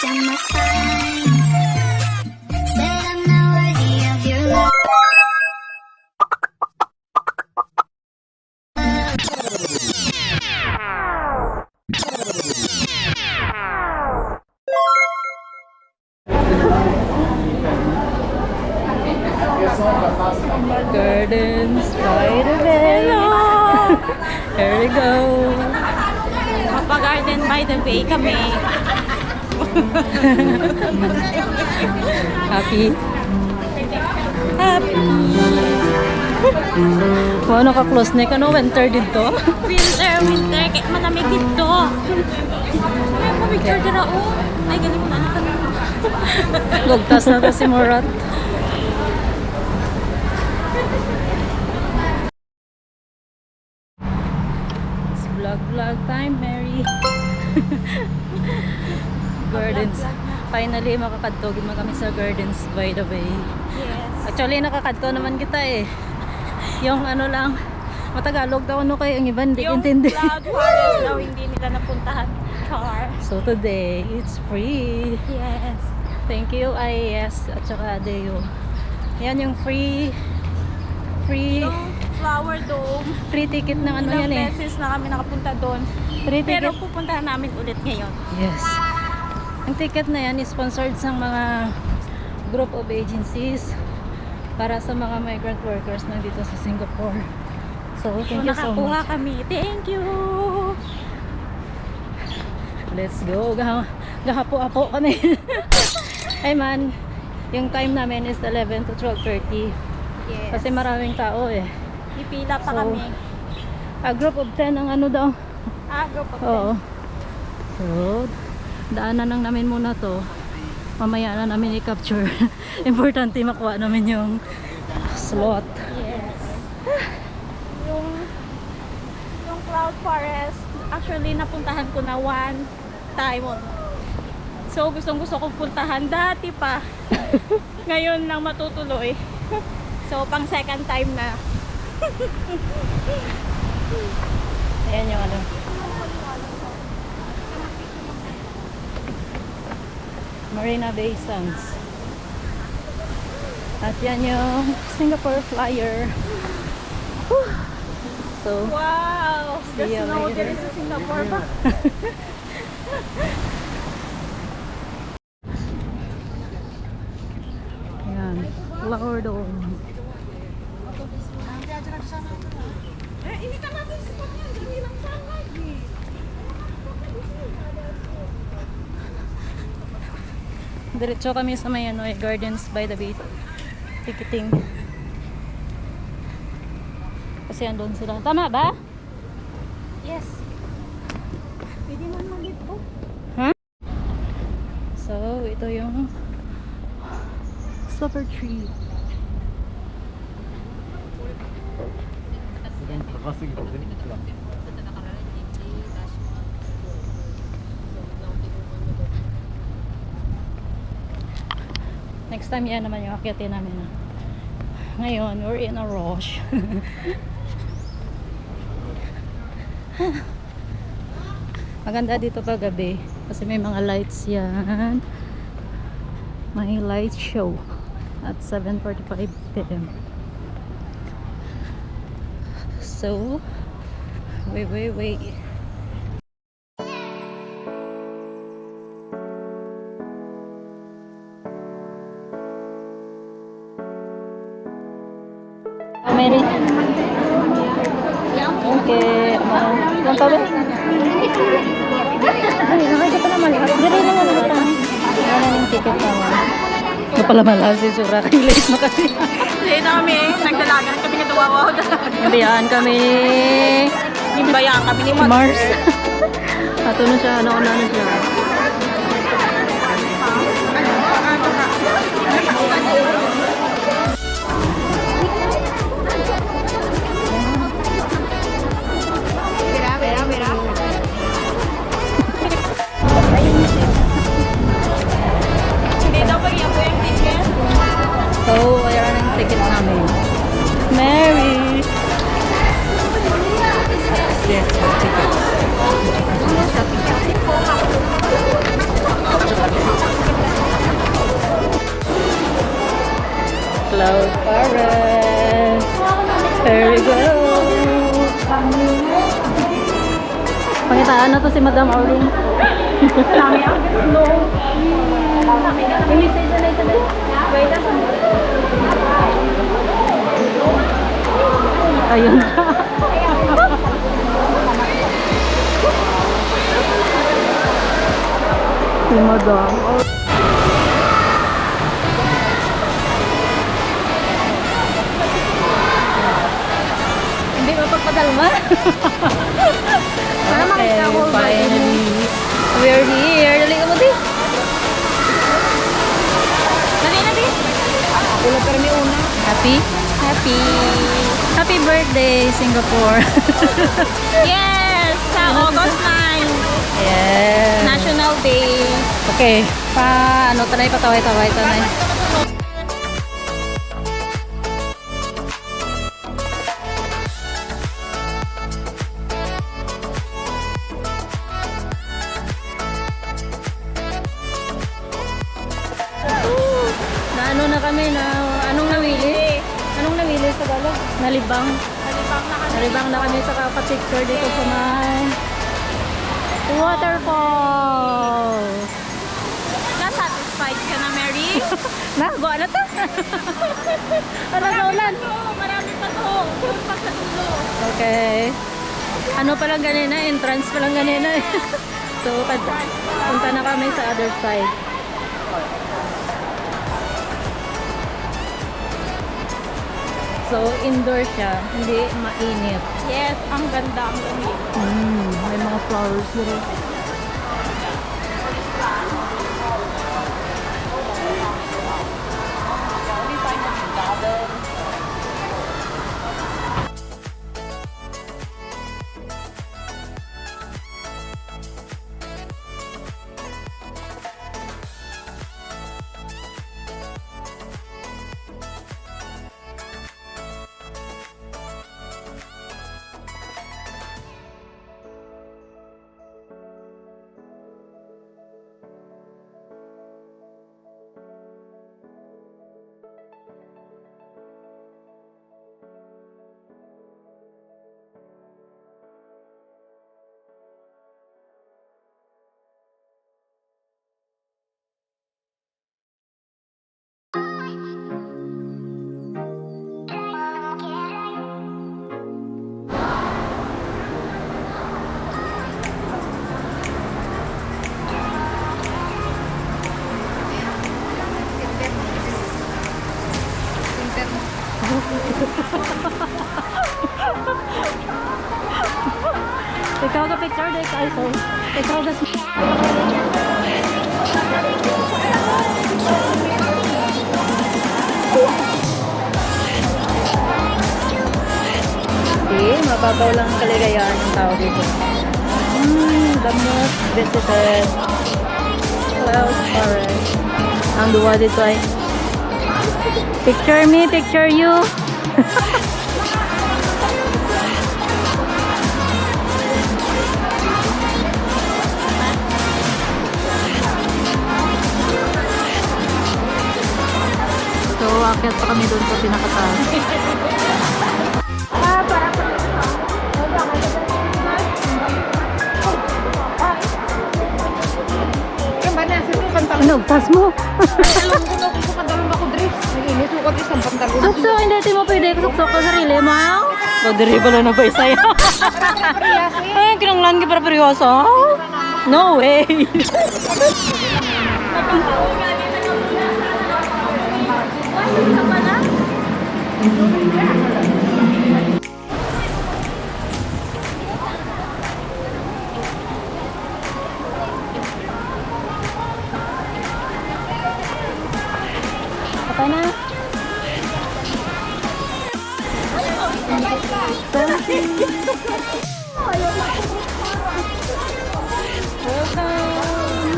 down my spine. Said I'm not worthy of your love. Gardens by the Bay. Here we go. Mapa-garden by the bay kami. Happy? Happy. Kung ano ka-close na ka, no? Winter dito. Winter. Kaya malamig dito. Ay, pamicture dira o. Ay, galing mo na. Gugtas na to si Murat. It's vlog time, Mary. Gardens. Finally, makakadtog mo kami sa Gardens by the Bay. Yes. Actually, nakakadto naman kita eh. Yung ano lang, matagalog daw ano kayo, yung iba hindi Yung intindi. cloud forest daw hindi nila napuntahan. Car. So today, it's free. Yes. Thank you, IAS at saka Deo. Yan yung free Yung flower dome. free ticket ng ano Ilang yan eh. beses na kami nakapunta doon. Free Pero ticket. pupuntahan namin ulit ngayon. Yes. Ang ticket na yan is sponsored sa mga group of agencies para sa mga migrant workers na dito sa Singapore. So, thank you so Nakakuha much. kami. Thank you! Let's go. Gahapo-apo kami. Ay man, yung time namin is 11 to 12:30. Yes. Kasi maraming tao eh. Ipila pa So, kami. A group of 10 ang ano daw. Group of Oo. So, daanan lang namin muna to. Mamaya na namin i-capture. Importante makuha namin yung slot. Yes. Yung cloud forest, actually napuntahan ko na one time. So gustong gusto kong puntahan dati pa. Ngayon lang matutuloy. So pang second time na. Ayan yung ano. Marina Bay Sands. At yan yung Singapore Flyer. Whew. So, Wow! The See you snow later. there is in Singapore pa. ayan. Flower Dome. Ini kan natin spotnya, hindi lang saan lagi. Diretso kami sa may ano, Gardens by the Bay ticketing. Kasi andun sila. Tama ba? Yes. Pwede man mag-ito. So, ito yung Supper Tree. Next time yan naman yung akyatin namin. Ngayon, we're in a rush. Maganda dito pag gabi kasi may mga lights yan. May light show at 7:45 PM. So, wait. Mary. Okay. Ilang pa ba? Ay, nakita pa naman. Dire na nga ito. Wala yung ticket naman. Ito pala malas si Sura. Late na kasi. Hindi namin, nagdalagan kami ng duwawaw. Nabiyahan kami Nimbayan kami ni Mars. Ato na siya. Nauna na siya. Hindi daw pag po yung ticket. So, ayan ang ticket namin. Mary! Yes, ticket. Pangitaan na to si Madam Auling. Marami ang slow. I-message na ito din. Ayun. Si Madam. Hindi mapagpadalma. Para makita ko. Finally. We're here. Dali ka mo din. Dali na din. Wala pero may una. Happy? Happy. Happy birthday, Singapore. Yes! Sa August 9. Yes. National Day. Okay. Ano tanay pataway-taway tanay. Na ano na kami na anong nawili? Anong nawili sa Tagalog? Nalibang. Nalibang na kami sa kapapicture dito sa may waterfall. Na-satisfied ka na, Mary? Nago, ano to? Ano na ulan? Marami pa to. Doon pa sa dulo. Okay. Ano pa lang ganina? Entrance pa lang ganina eh. So, punta na kami sa other side. So, indoor siya. Hindi mainit. Yes, ang ganda, ang lamig. May mga flowers dito. Ikaw ka picture dek ay so. Ikaw ka mababaw lang ang kaligayahan ng tao dito. The most visited cloud forest. Ang duwa dito ay picture me, picture you. So, akit pa kami doon sa pinakataas. Ano, tas mo? Alam ko na kung sukadalong ako, Dres. Nag-inis ko kasi isang pantalon. Suksok, hindi mo pwede suksok ko sarili mo. Pagdiri ba na ba isaya? Ay, kinanglan ka para peryoso? No way! Apa na? Welcome!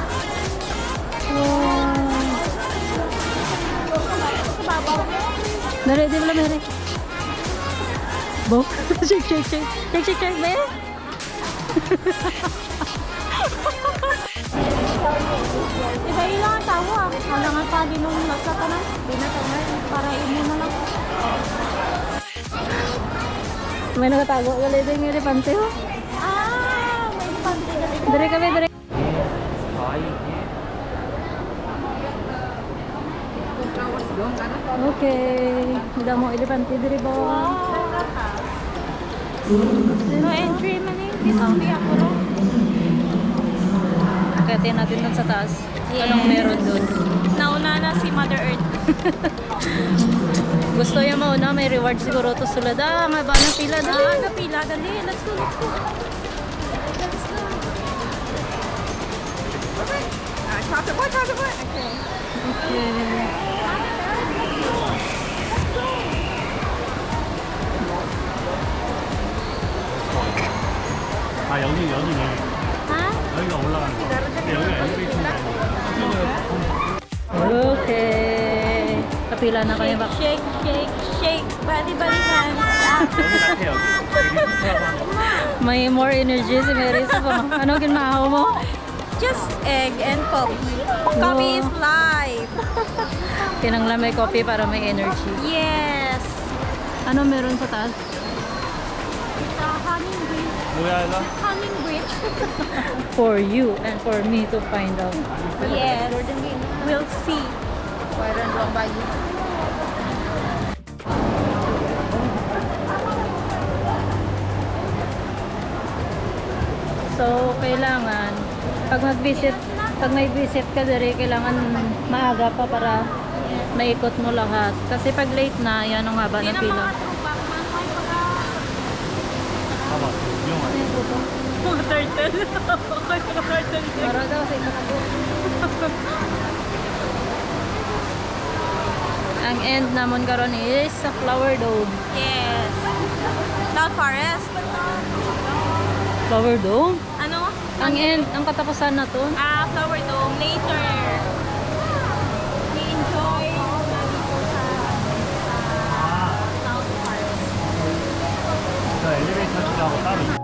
Dari, di ba Mary? Bo? Shake, shake, shake. Shake, shake, shake, be? Iba ilang ang tawo ah. Halangan pa din nung nasa ka na. Di na tamay. Para imo na lang. May nakatago. Galit yung elepante ho. Ah! May Dari kami, dari. Flowers doon, ano? Okay. Hindi mo elepante diri ba? No entry man eh. Kisabi ako ro. Kaya natin dun sa taas. Anong meron dun? Nauna na si Mother Earth. Gusto niya mauna, may reward siguro to sulad. Ah, nga ba ng pila dali? Kapila, dali. Let's go, let's go. Let's go. Chocolate bar, chocolate bar. Okay. Okay. 아 여기 Ha? 여기가 올라가는 거. 여기가 엘리베이터인가 Okay. Kapila na kayo ba? Shake, shake, shake. Body, body hands. 여기 같아 여기. May more energy si Marisa pa. Ano ginmahaw mo? Just egg and coffee. Coffee is life. Kinanglan may coffee para may energy. Yes. Ano meron sa taas? The honey bridge. 뭐야 이거? Honey bridge. For you and for me to find out. Yes. We'll see. Mayroon doon ba yun? So, kailangan, pag may visit ka diri, kailangan maaga pa para maikot mo lahat. Kasi pag late na, yan ang haba ng pila. 봐봐 유용하네. Mga turtle. Okay, mga turtle. Para daw sa ikatago. Ang end namon karon is sa Flower Dome. Yes. Cloud Forest. Flower Dome? Ano? Ang end, ang katapusan na to. Flower Dome. Later. We enjoy dito sa Cloud Forest. 저 엘리베이터 지나고 따로 있-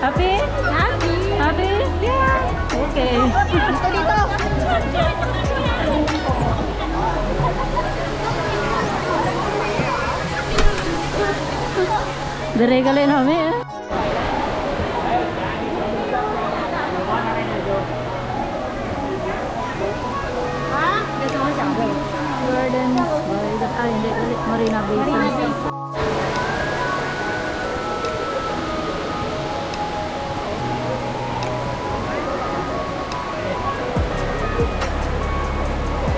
Happy? Happy. Happy? Yeah. Okay. Dire gali namin eh. Gardens by the hindi ulit Marina Bay Sands.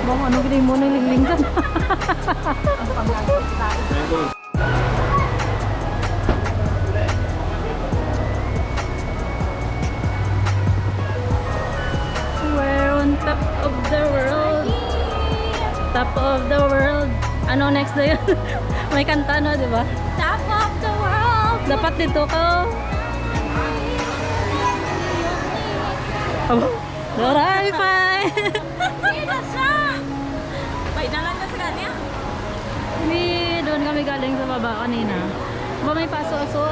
Bang ano gini mo nang lingling ka? We're on top of the world. Top of the world. Ano next na yun? May kanta no, di ba? Top of the world. Dapat dito ka. Alright, fine. Sino siya? Bainalan na sa kanya. Doon kami galing sa baba kanina. Ba may paso-aso?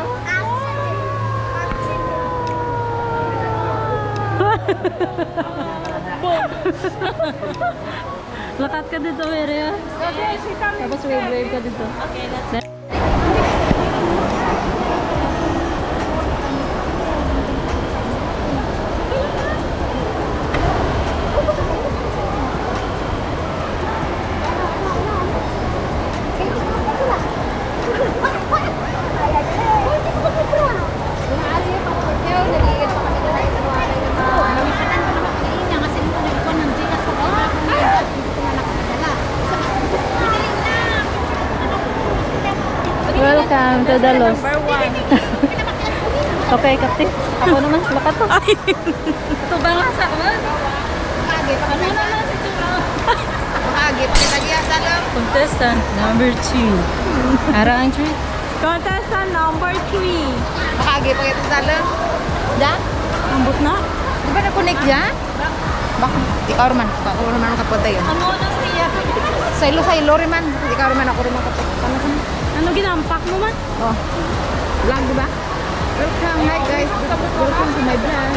Lakat ka dito, Mary. Okay, she coming. Tapos wave ka dito. Okay, let's Dadalos. Number 1. Okay, kapti. Ako naman, lakat to. Ito ba nga sa ano naman si Chula? Contestant number 2. Ara entry. Contestant number 3. Makagi pa kita sa dalam. Da? Ambot na? Di ba na-connect dyan? Bak, ikaw naman. Ako naman ang kapunta yun. Ano na siya? Sailo rin man. Ikaw naman, ako rin ang kapunta. Ano ginampak mo man? Oh. Vlog, di ba? Welcome. Hi guys. Welcome to my vlog.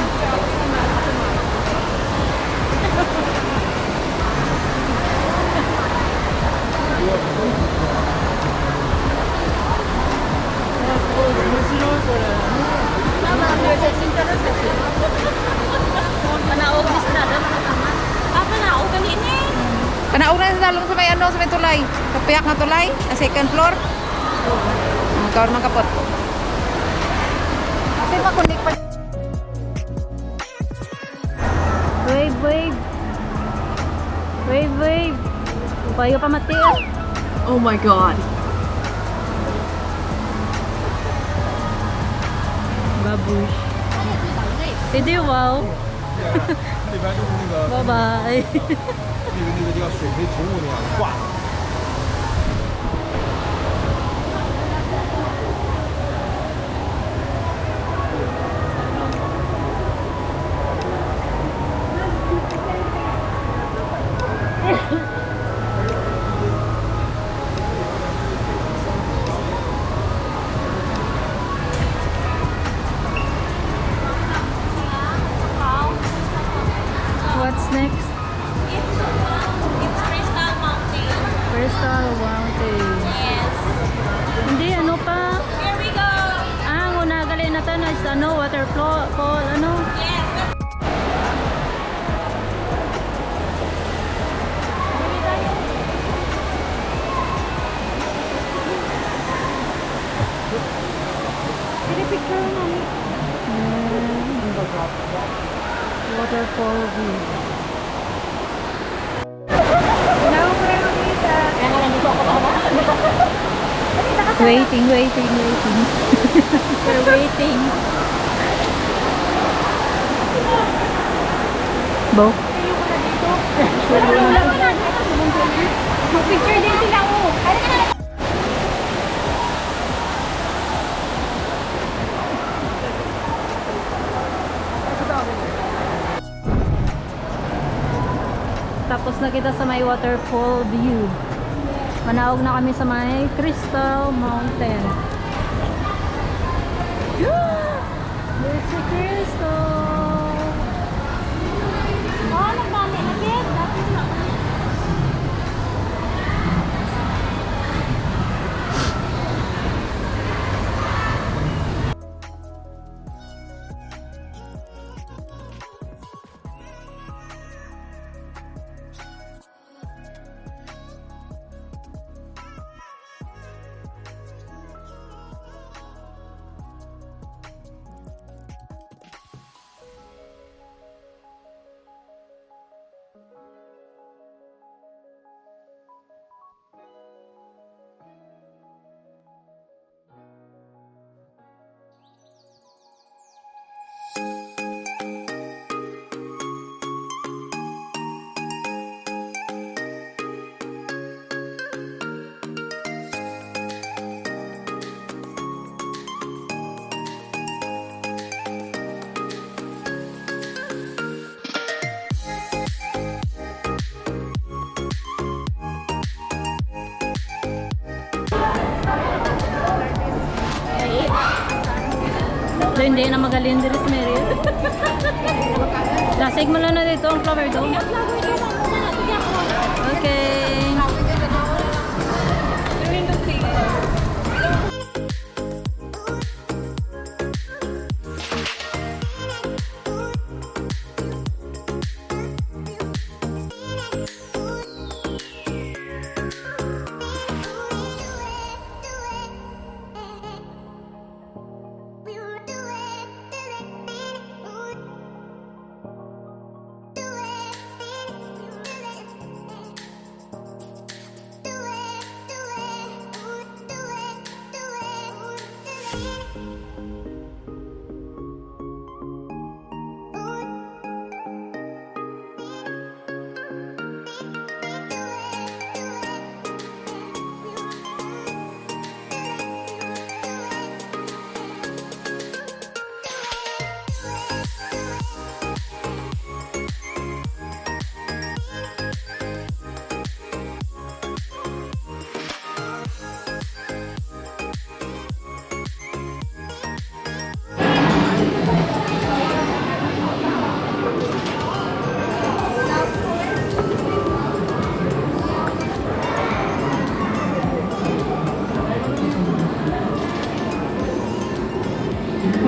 Panaog kanina eh. Panauna sa dalong sa may ano, sa may tulay. Kapiyak na tulay, sa second floor. Ikaw naman kapot. Kasi makunik pa. Wave, wave. Wave, wave. Payo pa mati ah. Oh my God. Babush. Hindi, wow. 里边就是那个 Bye-bye. 那个叫水培宠物那样挂。 What's next? It's Crystal Mountain. Crystal Mountain. Yes. Hindi, ano pa? Here we go. Ah, ang unagali na to is ano, waterfall, ano? Yes. Waterfall view. Waiting, waiting, waiting. We're waiting. Bo? Picture din sila mo. Tapos na kita sa may waterfall view. Manaog na kami sa may Crystal Mountain. There's a crystal. Oh, nagdami na kid. Dati na. So, hindi na magaling din si Mary. Lasig mo lang na dito ang flower dome. Okay.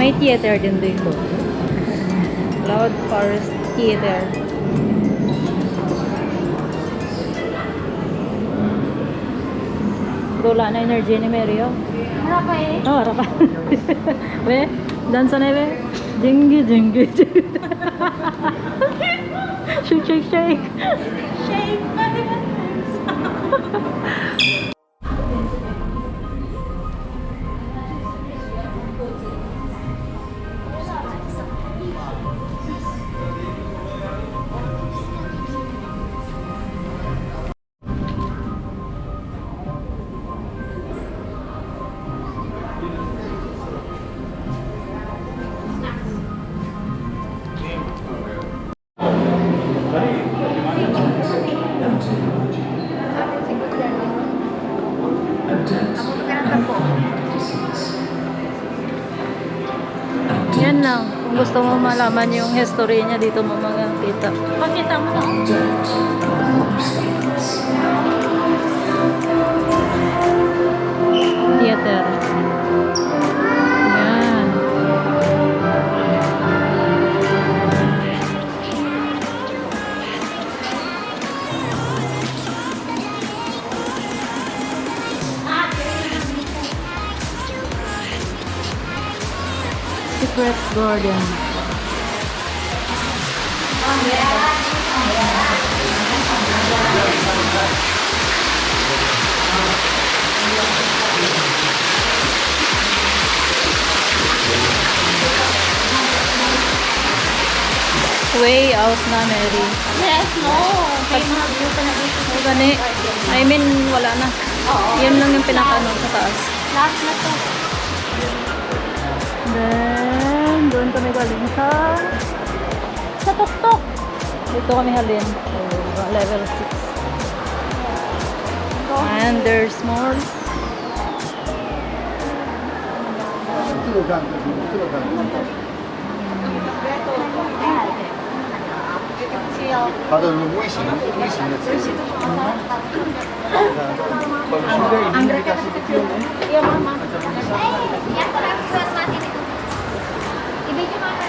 May theater din dito. Cloud Forest Theater. Wala na energy ni Mario. Harap eh. Oh, harap. Be, dansa na be. Jingy, jingy, jingy. Shake, shake, shake. Shake. Yan lang. Kung gusto mo malaman yung history niya dito mo makakita. Pakita mo na. Theater. Yan. Secret Garden. Way out na, Mary. Yes, no. May mga view pa na dito. O gani, I mean, wala na. Oo. Yan lang yung pinaka-ano sa taas. Last na to. Then, doon kami galing sa tuktok. Dito kami halin. So, level 6. And there's more. 다들 무의식 무의식 Iya, mama. Ya, kurang surat mati itu. Ibu mana?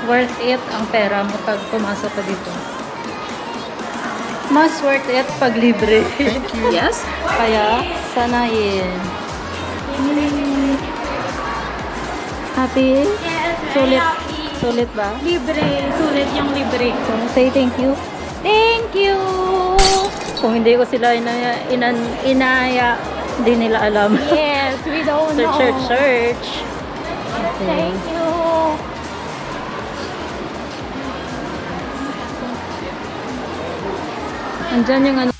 Worth it ang pera mo pag pumasok ka dito. Mas worth it pag libre. Yes. Kaya, sanayin. Happy? Yes, very Sulit. happy. Sulit ba? Libre. Sulit yung libre. So, say thank you. Thank you! Kung hindi ko sila inaya, hindi nila alam. Yes, we don't know. Search. Okay. Thank you. Andyan yung ano.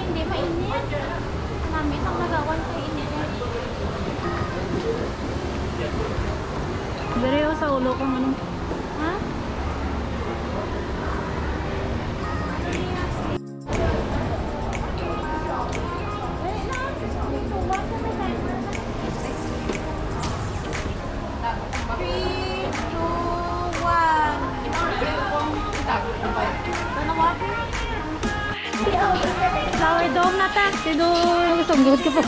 Hindi mainit. Mami, isang nagawan ko init. Bereo sa ulo kong ano. Ha? Flower dome na ta. Sino sunggod ko po?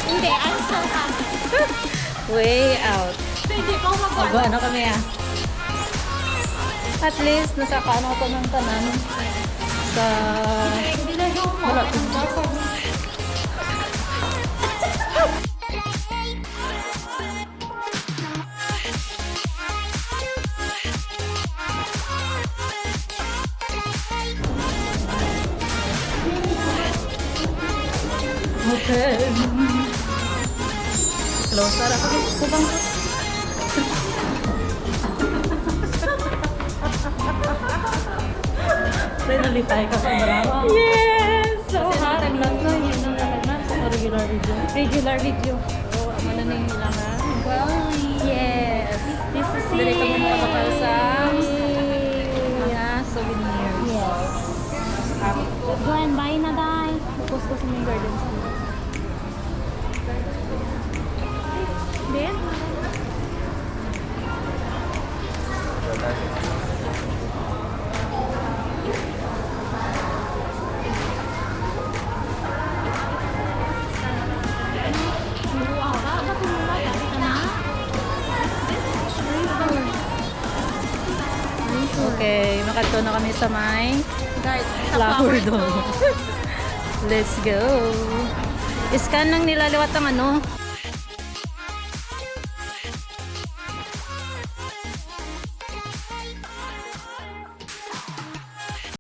Hindi, I'm so happy. Way out. Hindi ko Aba, ano kami ah. At least, nasa kaano ko ng tanan. Sa... Hindi na yung Wala. Okay. Close na ako. Sabang. Nalipay ka sa drama. Yes! So Kasi happy. lang na yun ang lahat na sa regular video. Regular video. So, ano na yung ilangan? Well, Yes. This is Dili ka muna kapapal sa souvenirs. Yes. Go and buy na, Day. Focus ko sa mga gardens. Then? Okay, makadto na kami sa may flower dome. Let's go. Iskan lang nila liwat ang ano.